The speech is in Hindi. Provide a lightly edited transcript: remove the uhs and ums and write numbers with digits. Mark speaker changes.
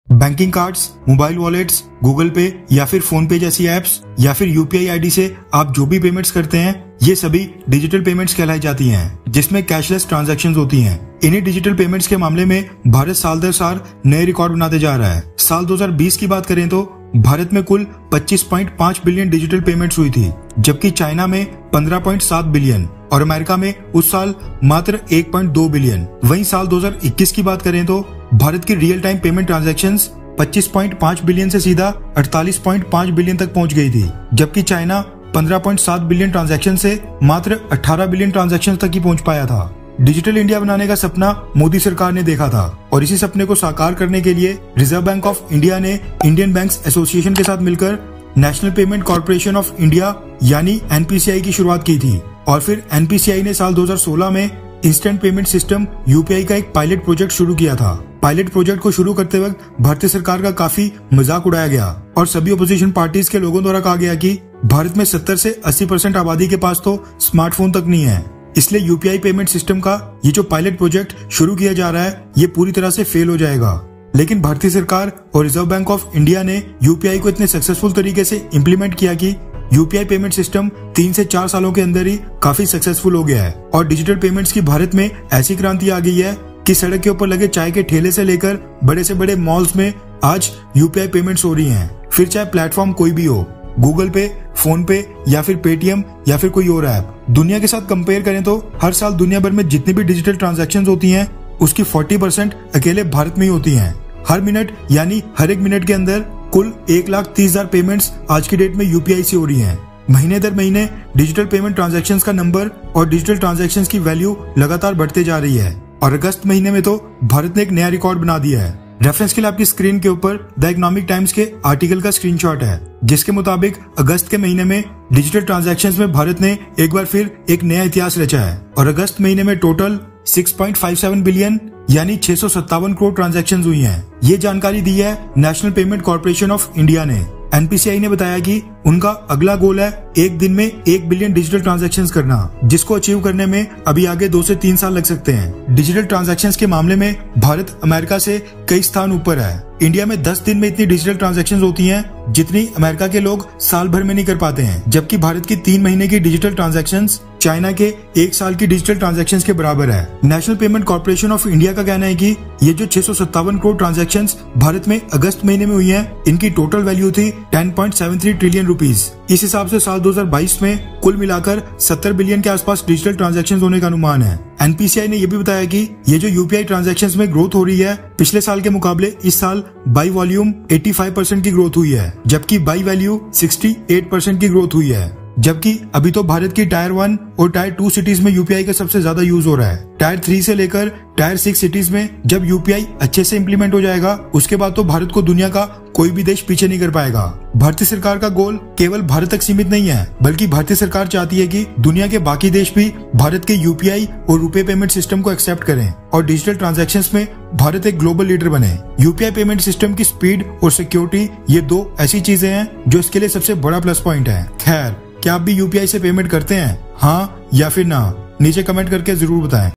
Speaker 1: Banking cards, mobile wallets, Google पे या फिर फोन पे जैसी एप्स या फिर यूपीआई आईडी से आप जो भी पेमेंट्स करते हैं ये सभी डिजिटल पेमेंट्स कहलाई जाती हैं, जिसमें कैशलेस ट्रांजैक्शंस होती हैं। इन्हीं डिजिटल पेमेंट्स के मामले में भारत साल दर साल नए रिकॉर्ड बनाते जा रहा है। साल 2020 की बात करें तो भारत में कुल 25.5 बिलियन डिजिटल पेमेंट्स हुई थी, जबकि चाइना में 15.7 बिलियन और अमेरिका में उस साल मात्र 1.2 बिलियन। वहीं साल 2021 की बात करें तो भारत की real time payment transactions 25.5 billion से सीधा 48.5 बिलियन तक पहुंच गई थी, जबकि चाइना 15.7 बिलियन ट्रांजैक्शन से मात्र 18 बिलियन ट्रांजैक्शन तक ही पहुंच पाया था। डिजिटल इंडिया बनाने का सपना मोदी सरकार ने देखा था और इसी सपने को साकार करने के लिए रिजर्व बैंक ऑफ इंडिया ने इंडियन बैंक्स एसोसिएशन के साथ मिलकर national payment corporation of India यानी एनपीसीआई की शुरुआत की थी। और फिर एनपीसीआई ने साल 2016 में इंस्टेंट पेमेंट सिस्टम यूपीआई का एक पायलट प्रोजेक्ट शुरू किया था। पायलट प्रोजेक्ट को शुरू करते वक्त भारतीय सरकार का काफी मजाक उड़ाया गया और सभी अपोजिशन पार्टीज के लोगों द्वारा कहा गया कि भारत में 70 से 80% आबादी के पास तो स्मार्टफोन तक नहीं है, इसलिए यूपीआई पेमेंट सिस्टम का ये जो पायलट प्रोजेक्ट शुरू किया जा रहा है ये पूरी तरह से फेल हो जाएगा। लेकिन भारतीय सरकार और रिजर्व बैंक ऑफ इंडिया ने यूपीआई को इतने सक्सेसफुल तरीके से इम्प्लीमेंट किया कि यूपीआई पेमेंट सिस्टम 3 से 4 सालों के अंदर ही काफी सक्सेसफुल हो गया है और डिजिटल पेमेंट्स की भारत में ऐसी क्रांति आ गई है कि सड़क के ऊपर लगे चाय के ठेले से लेकर बड़े से बड़े मॉल्स में आज यूपीआई पेमेंट्स हो रही हैं। फिर चाहे प्लेटफॉर्म कोई भी हो, गूगल पे, फोन पे या फिर पेटीएम या फिर कोई और ऐप। दुनिया के साथ कंपेयर करें तो हर साल दुनिया भर में जितनी भी डिजिटल ट्रांजैक्शंस होती हैं उसकी 40% अकेले भारत में ही होती हैं। हर मिनट यानी हर एक मिनट के अंदर कुल 1,30,000 पेमेंट्स आज की डेट में यूपीआई से हो रही हैं। महीने दर महीने डिजिटल पेमेंट ट्रांजैक्शंस का नंबर और डिजिटल ट्रांजैक्शंस की वैल्यू लगातार बढ़ते जा रही है और अगस्त महीने में तो भारत ने एक नया रिकॉर्ड बना दिया है। रेफरेंस के लिए आपकी स्क्रीन के ऊपर द इकोनॉमिक टाइम्स के आर्टिकल का स्क्रीनशॉट है, जिसके मुताबिक अगस्त के महीने में डिजिटल ट्रांजैक्शंस में भारत ने एक बार फिर एक नया इतिहास रचा है और अगस्त महीने में टोटल 6.57 बिलियन यानी 657 करोड़ ट्रांजैक्शन हुई हैं। ये जानकारी दी है national payment corporation of India ने। एनपीसीआई ने बताया कि उनका अगला गोल है एक दिन में 1 बिलियन डिजिटल ट्रांजैक्शंस करना, जिसको अचीव करने में अभी आगे 2 से 3 साल लग सकते हैं। डिजिटल ट्रांजैक्शंस के मामले में भारत अमेरिका से कई स्थान ऊपर है। इंडिया में 10 दिन में इतनी डिजिटल ट्रांजैक्शंस होती हैं जितनी अमेरिका के लोग साल भर में नहीं कर पाते हैं, जबकि भारत की 3 महीने की डिजिटल ट्रांजैक्शंस चाइना के 1 साल की डिजिटल ट्रांजैक्शंस के बराबर है। National payment corporation of India का कहना है कि ये जो 657 करोड़ ट्रांजैक्शंस भारत में अगस्त महीने में हुई हैं, इनकी टोटल वैल्यू थी 10.73 ट्रिलियन रुपीस। इस हिसाब से साल 2022 में कुल मिलाकर 70 बिलियन के आसपास डिजिटल ट्रांजैक्शंस होने का अनुमान है। एनपीसीआई ने यह भी बताया कि ये जो यूपीआई ट्रांजैक्शंस में ग्रोथ हो रही है, पिछले साल के मुकाबले इस साल बाई वॉल्यूम 85% की ग्रोथ हुई है, जबकि बाई वैल्यू 68% की ग्रोथ हुई है। जबकि अभी तो भारत की टायर 1 और टायर 2 सिटीज में यूपीआई का सबसे ज्यादा यूज हो रहा है। टायर 3 से लेकर टायर 6 सिटीज में जब यूपीआई अच्छे से इम्प्लीमेंट हो जाएगा, उसके बाद तो भारत को दुनिया का कोई भी देश पीछे नहीं कर पाएगा। भारतीय सरकार का गोल केवल भारत तक सीमित नहीं है, बल्कि भारतीय सरकार चाहती है कि दुनिया के बाकी देश भी भारत के यूपीआई और रुपए पेमेंट सिस्टम को एक्सेप्ट करें और डिजिटल ट्रांजैक्शंस में भारत एक ग्लोबल लीडर बने। यूपीआई पेमेंट सिस्टम की स्पीड और सिक्योरिटी ये 2 ऐसी चीजें हैं जो इसके लिए सबसे बड़ा प्लस पॉइंट है। खैर, क्या आप भी यूपीआई से पेमेंट करते हैं? हाँ या फिर ना? नीचे कमेंट करके जरूर बताएं।